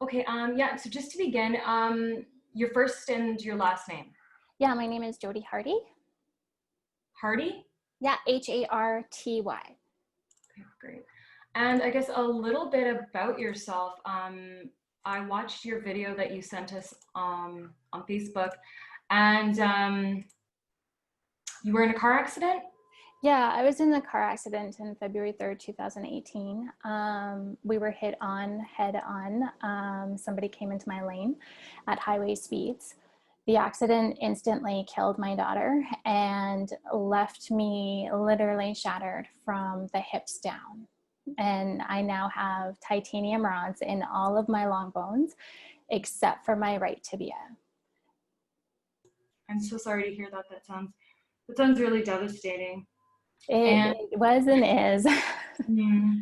Okay, yeah, so just to begin, your first and your last name. Yeah, my name is Jody Hardy. Hardy? Yeah, Harty. Okay, great. And I guess a little bit about yourself. I watched your video that you sent us on Facebook, and you were in a car accident? Yeah, I was in a car accident in February 3rd, 2018. We were hit on head on. Somebody came into my lane at highway speeds. The accident instantly killed my daughter and left me literally shattered from the hips down. And I now have titanium rods in all of my long bones except for my right tibia. I'm so sorry to hear that. That sounds really devastating. And It was and is. hmm,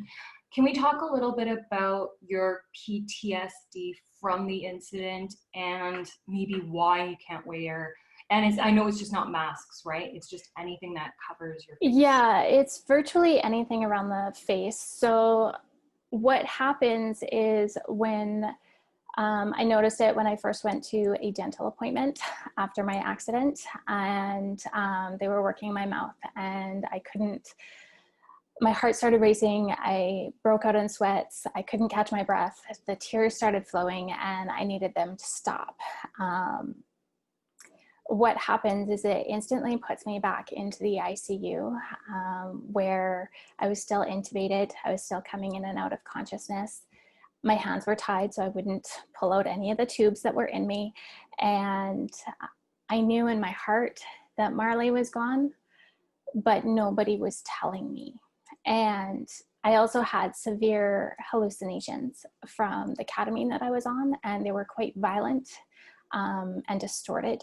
can we talk a little bit about your PTSD from the incident and maybe why you can't wear? And I know it's just not masks, right? It's just anything that covers your face. Yeah, it's virtually anything around the face. So what happens is when I noticed it when I first went to a dental appointment after my accident, and they were working my mouth, and I couldn't. My heart started racing. I broke out in sweats. I couldn't catch my breath. The tears started flowing, and I needed them to stop. Um, what happens is it instantly puts me back into the ICU, where I was still intubated. I was still coming in and out of consciousness. My hands were tied so I wouldn't pull out any of the tubes that were in me. And I knew in my heart that Marley was gone, but nobody was telling me. And I also had severe hallucinations from the ketamine that I was on, and they were quite violent and distorted.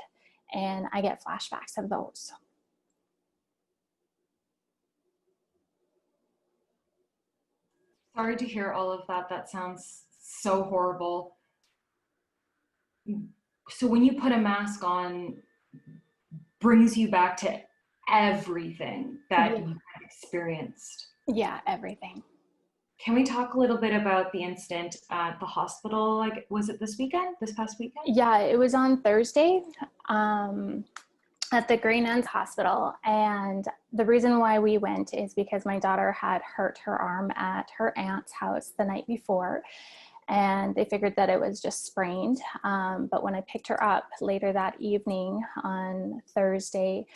And I get flashbacks of those. Sorry to hear all of that. That sounds so horrible. So when you put a mask on, brings you back to everything that Yeah, you experienced. yeah, everything. Can we talk a little bit about the incident at the hospital? Like, was it this weekend, this past weekend? Yeah, it was on Thursday. Um, at the Green Ends Hospital. And the reason why we went is because my daughter had hurt her arm at her aunt's house the night before. And they figured that it was just sprained. But when I picked her up later that evening on Thursday,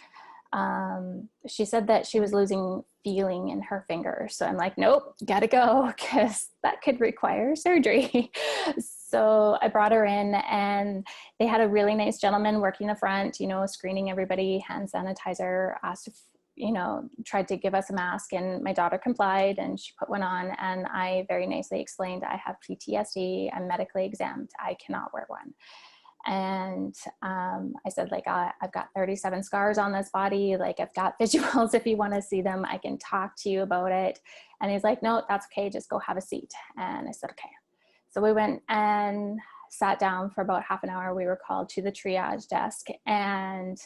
she said that she was losing feeling in her finger. So I'm like, nope, gotta go, because that could require surgery. So I brought her in, and they had a really nice gentleman working the front, screening everybody, hand sanitizer, asked if, tried to give us a mask, and my daughter complied and she put one on. And I very nicely explained, I have PTSD, I'm medically exempt, I cannot wear one. And I said, like, I've got 37 scars on this body. Like, I've got visuals. If you want to see them, I can talk to you about it. And he's like, no, that's okay. Just go have a seat. And I said, okay. So we went and sat down for about half an hour. We were called to the triage desk, and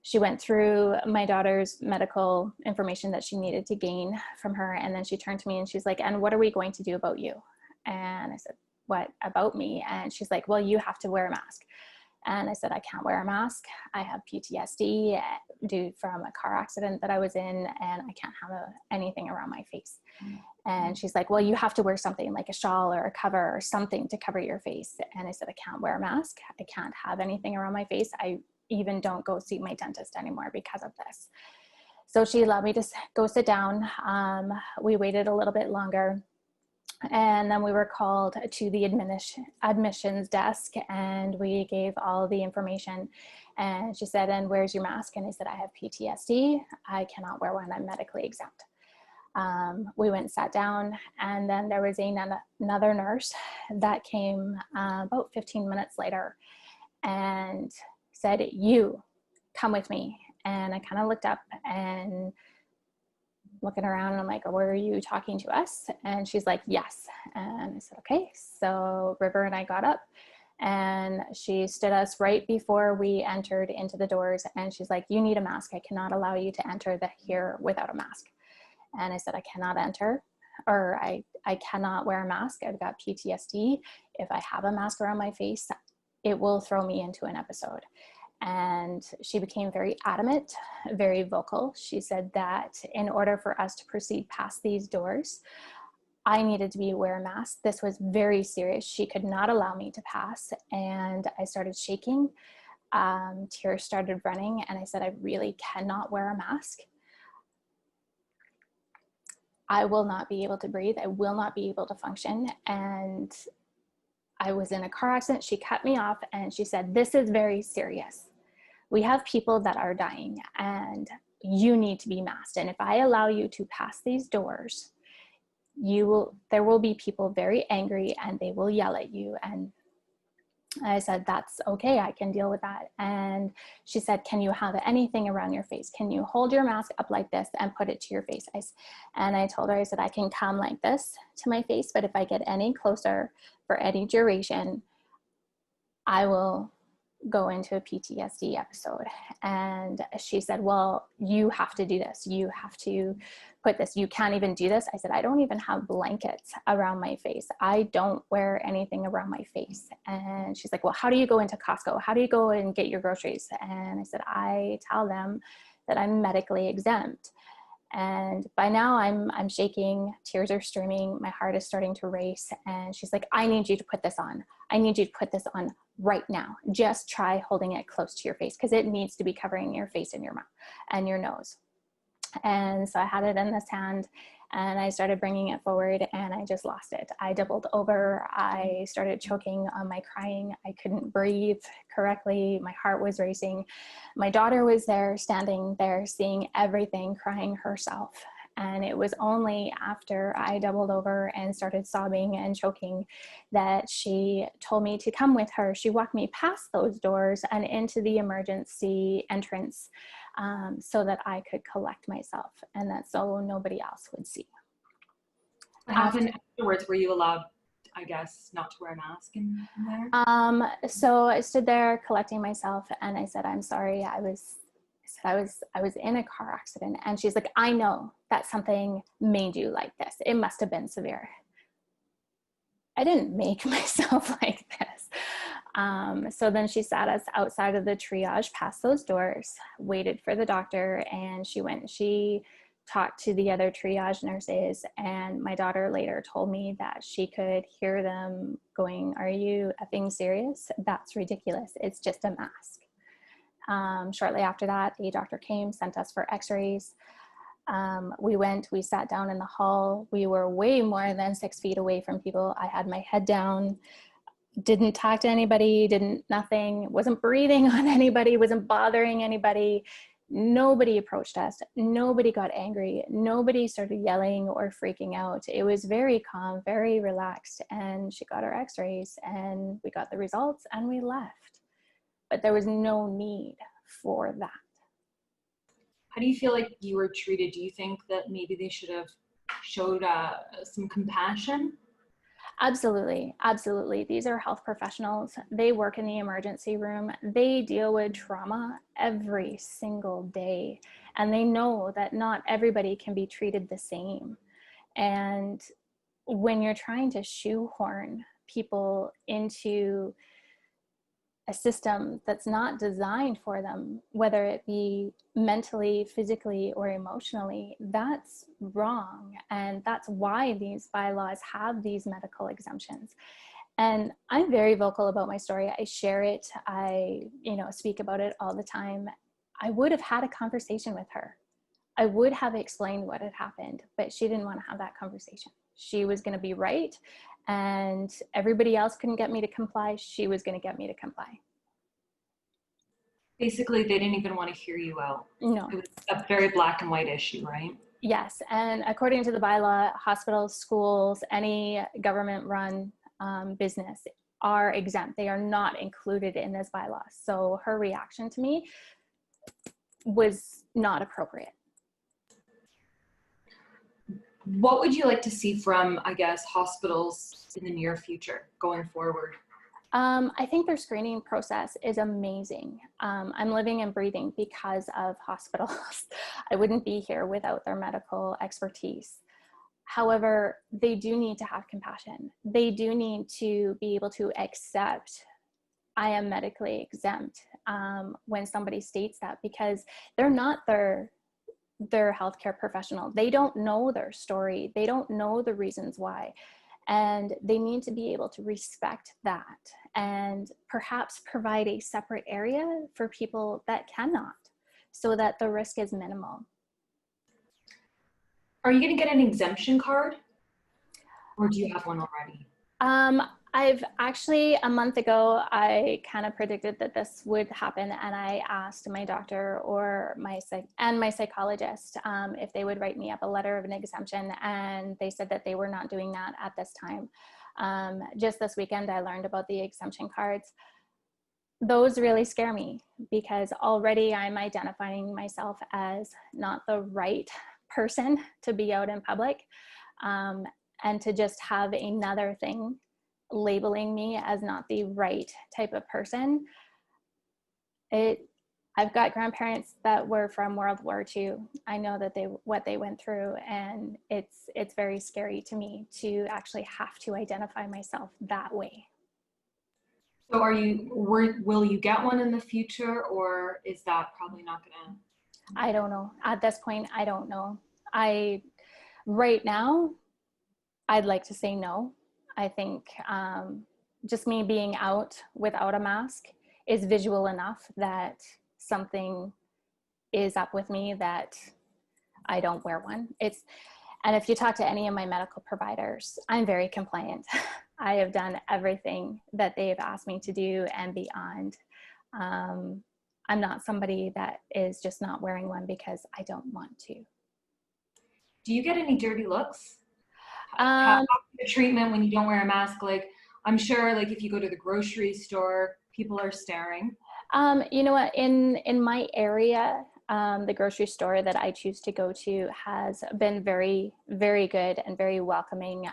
she went through my daughter's medical information that she needed to gain from her. And then she turned to me and she's like, and what are we going to do about you? And I said, what about me? And she's like, well, you have to wear a mask. And I said, I can't wear a mask. I have PTSD due from a car accident that I was in, and I can't have anything around my face. And she's like, well, you have to wear something like a shawl or a cover or something to cover your face. And I said, I can't wear a mask. I can't have anything around my face. I even don't go see my dentist anymore because of this. So she allowed me to go sit down. We waited a little bit longer. And then we were called to the admissions desk, and we gave all the information. And she said, and where's your mask? And I said, I have PTSD. I cannot wear one. I'm medically exempt. We went and sat down, and then there was another nurse that came about 15 minutes later and said, you come with me. And I kind of looked up and looking around, and I'm like, were you talking to us? And she's like, yes. And I said, okay. So River and I got up, and she stood us right before we entered into the doors. And she's like, you need a mask. I cannot allow you to enter here without a mask. And I said, I cannot enter. or I cannot wear a mask. I've got PTSD. If I have a mask around my face, it will throw me into an episode. And she became very adamant, very vocal. She said that in order for us to proceed past these doors, I needed to wear a mask. This was very serious. She could not allow me to pass. And I started shaking. Tears started running. And I said, I really cannot wear a mask. I will not be able to breathe. I will not be able to function. And I was in a car accident. She cut me off and she said, this is very serious. We have people that are dying and you need to be masked. And if I allow you to pass these doors, there will be people very angry and they will yell at you. And I said, that's okay, I can deal with that. And she said, can you have anything around your face? Can you hold your mask up like this and put it to your face? And I told her, I said, I can come like this to my face, but if I get any closer for any duration, I will go into a PTSD episode. And she said, well, you have to do this. You have to put this, you can't even do this. I said, I don't even have blankets around my face. I don't wear anything around my face. And she's like, well, how do you go into Costco? How do you go and get your groceries? And I said, I tell them that I'm medically exempt. And by now I'm shaking, tears are streaming, my heart is starting to race. And she's like, I need you to put this on. I need you to put this on right now. Just try holding it close to your face because it needs to be covering your face and your mouth and your nose. And so I had it in this hand and I started bringing it forward and I just lost it. I doubled over. I started choking on my crying. I couldn't breathe correctly. My heart was racing. My daughter was there, standing there, seeing everything, crying herself. And it was only after I doubled over and started sobbing and choking that she told me to come with her. She walked me past those doors and into the emergency entrance so that I could collect myself and that so nobody else would see. What happened afterwards? Were you allowed, I guess, not to wear a mask in there? So I stood there collecting myself and I said, I'm sorry, I was in a car accident. And she's like, I know that something made you like this. It must have been severe. I didn't make myself like this. So then she sat us outside of the triage, past those doors, waited for the doctor, and she talked to the other triage nurses. And my daughter later told me that she could hear them going, are you effing serious? That's ridiculous. It's just a mask. Shortly after that, a doctor came, sent us for x-rays. We sat down in the hall. We were way more than 6 feet away from people. I had my head down, didn't talk to anybody, nothing, wasn't breathing on anybody, wasn't bothering anybody. Nobody approached us. Nobody got angry. Nobody started yelling or freaking out. It was very calm, very relaxed. And she got our x-rays and we got the results and we left. But there was no need for that. How do you feel like you were treated? Do you think that maybe they should have showed some compassion? Absolutely, absolutely. These are health professionals. They work in the emergency room. They deal with trauma every single day. And they know that not everybody can be treated the same. And when you're trying to shoehorn people into a system that's not designed for them, whether it be mentally, physically, or emotionally, that's wrong. And that's why these bylaws have these medical exemptions. And I'm very vocal about my story. I share it. I, speak about it all the time. I would have had a conversation with her. I would have explained what had happened, but she didn't want to have that conversation. She was going to be right. And everybody else couldn't get me to comply. She was going to get me to comply. Basically, they didn't even want to hear you out. No. It was a very black and white issue, right? Yes. And according to the bylaw, hospitals, schools, any government-run business are exempt. They are not included in this bylaw. So her reaction to me was not appropriate. What would you like to see from, I guess, hospitals in the near future going forward? I think their screening process is amazing. I'm living and breathing because of hospitals. I wouldn't be here without their medical expertise. However, they do need to have compassion. They do need to be able to accept I am medically exempt when somebody states that, because they're not their healthcare professional. They don't know their story. They don't know the reasons why. And they need to be able to respect that and perhaps provide a separate area for people that cannot, so that the risk is minimal. Are you going to get an exemption card, or do you have one already? I've actually, a month ago, I kind of predicted that this would happen, and I asked my doctor or my psychologist if they would write me up a letter of an exemption, and they said that they were not doing that at this time. Just this weekend, I learned about the exemption cards. Those really scare me, because already I'm identifying myself as not the right person to be out in public, and to just have another thing labeling me as not the right type of person. I've got grandparents that were from World War II. I know that what they went through, and it's very scary to me to actually have to identify myself that way. So will you get one in the future, or is that probably not gonna? I don't know. At this point, I don't know. Right now, I'd like to say no. I think just me being out without a mask is visual enough that something is up with me that I don't wear one. And if you talk to any of my medical providers, I'm very compliant. I have done everything that they've asked me to do and beyond. I'm not somebody that is just not wearing one because I don't want to. Do you get any dirty looks? After the treatment, when you don't wear a mask, like I'm sure, like if you go to the grocery store, people are staring. You know what? In my area, the grocery store that I choose to go to has been very, very good and very welcoming.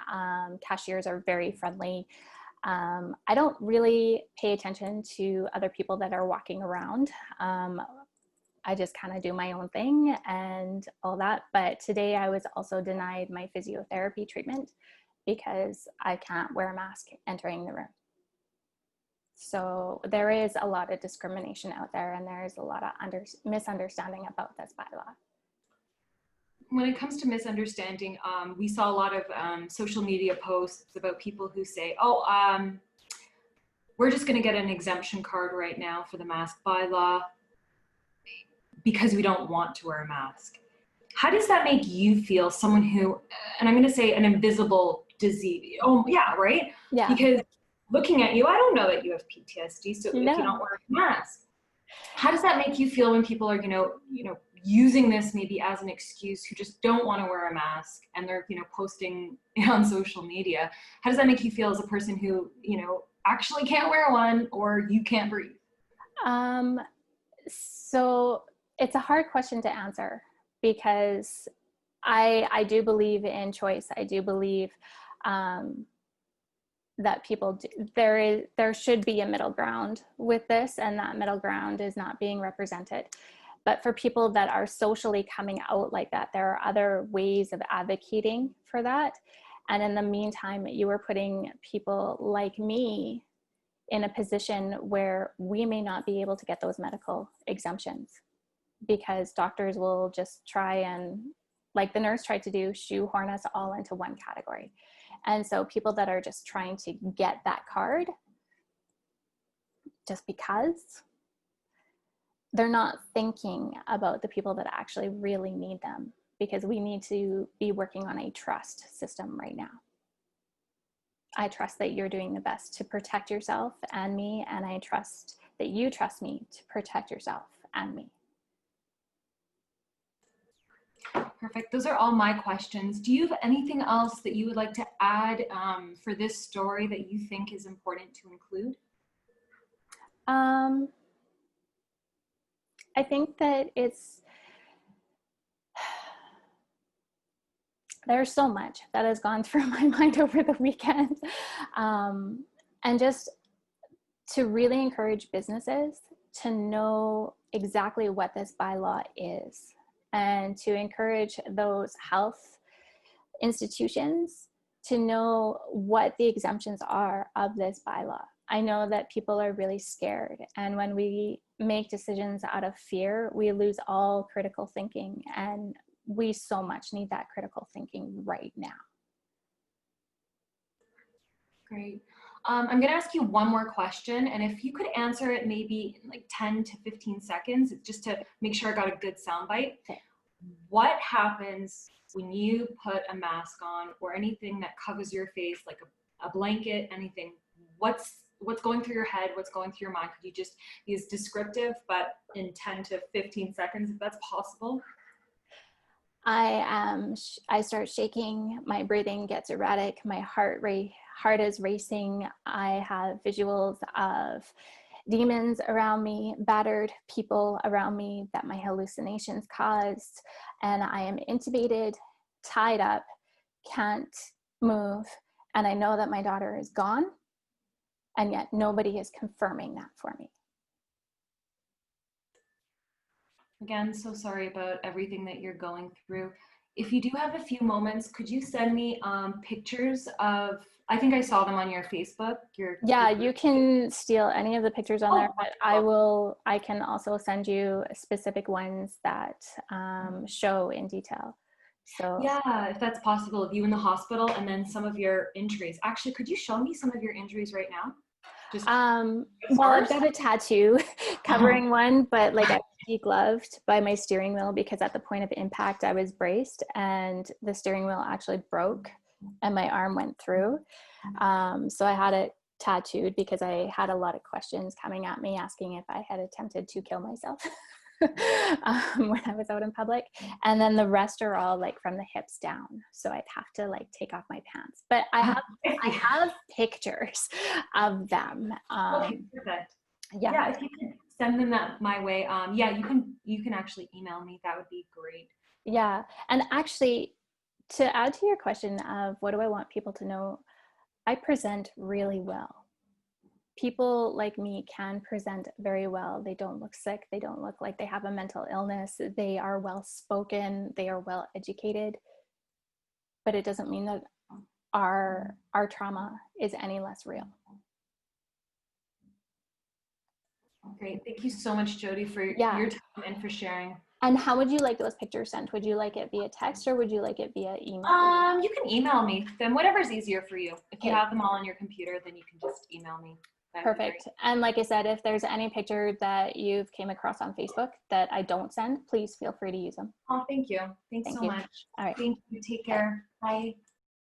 Cashiers are very friendly. I don't really pay attention to other people that are walking around. I just kind of do my own thing and all that. But today I was also denied my physiotherapy treatment because I can't wear a mask entering the room. So there is a lot of discrimination out there, and there is a lot of misunderstanding about this bylaw. When it comes to misunderstanding, we saw a lot of social media posts about people who say, oh, we're just going to get an exemption card right now for the mask bylaw because we don't want to wear a mask. How does that make you feel, someone who, and I'm going to say an invisible disease? Oh, yeah, right? Yeah. Because looking at you, I don't know that you have PTSD, so No. if you don't wear a mask, how does that make you feel when people are, using this maybe as an excuse, who just don't want to wear a mask, and they're, posting on social media? How does that make you feel as a person who, actually can't wear one, or you can't breathe? So it's a hard question to answer, because I do believe in choice. I do believe that people there should be a middle ground with this, and that middle ground is not being represented. But for people that are socially coming out like that, there are other ways of advocating for that. And in the meantime, you are putting people like me in a position where we may not be able to get those medical exemptions, because doctors will just try and, like the nurse tried to do, shoehorn us all into one category. And so people that are just trying to get that card just because, they're not thinking about the people that actually really need them, because we need to be working on a trust system right now. I trust that you're doing the best to protect yourself and me, and I trust that you trust me to protect yourself and me. Perfect. Those are all my questions. Do you have anything else that you would like to add for this story that you think is important to include? I think that there's so much that has gone through my mind over the weekend. And just to really encourage businesses to know exactly what this bylaw is, and to encourage those health institutions to know what the exemptions are of this bylaw. I know that people are really scared, and when we make decisions out of fear, we lose all critical thinking, and we so much need that critical thinking right now. Great. I'm going to ask you one more question, and if you could answer it maybe in like 10 to 15 seconds, just to make sure I got a good soundbite. Okay. What happens when you put a mask on or anything that covers your face, like a blanket, anything? What's going through your head? What's going through your mind? Could you just be as descriptive, but in 10 to 15 seconds, if that's possible? I start shaking, my breathing gets erratic, my heart is racing. I have visuals of demons around me, battered people around me that my hallucinations caused, and I am intubated, tied up, can't move, and I know that my daughter is gone, and yet nobody is confirming that for me. Again, so sorry about everything that you're going through. If you do have a few moments, could you send me pictures of, I think I saw them on your Facebook. Yeah, you can steal any of the pictures on there, but I can also send you specific ones that show in detail. So yeah, if that's possible, of you in the hospital and then some of your injuries. Actually, could you show me some of your injuries right now? Just well, I've got a tattoo covering one, but like I was degloved by my steering wheel because at the point of impact I was braced and the steering wheel actually broke and my arm went through. So I had it tattooed because I had a lot of questions coming at me asking if I had attempted to kill myself when I was out in public. And then the rest are all like from the hips down. So I'd have to like take off my pants, but I have pictures of them. Okay, perfect. Yeah. Yeah, if you could send them that my way. Yeah, you can actually email me. That would be great. Yeah. And actually, to add to your question of what do I want people to know, I present really well. People like me can present very well. They don't look sick. They don't look like they have a mental illness. They are well spoken. They are well educated. But it doesn't mean that our trauma is any less real. Great. Thank you so much, Jody, for your time and for sharing. And how would you like those pictures sent? Would you like it via text or would you like it via email? You can email me. Then whatever's easier for you. If you have them all on your computer, then you can just email me. Perfect. And like I said, if there's any picture that you've came across on Facebook that I don't send, please feel free to use them. Oh, thank you. Thanks so much. All right. Thank you. Take care. Bye.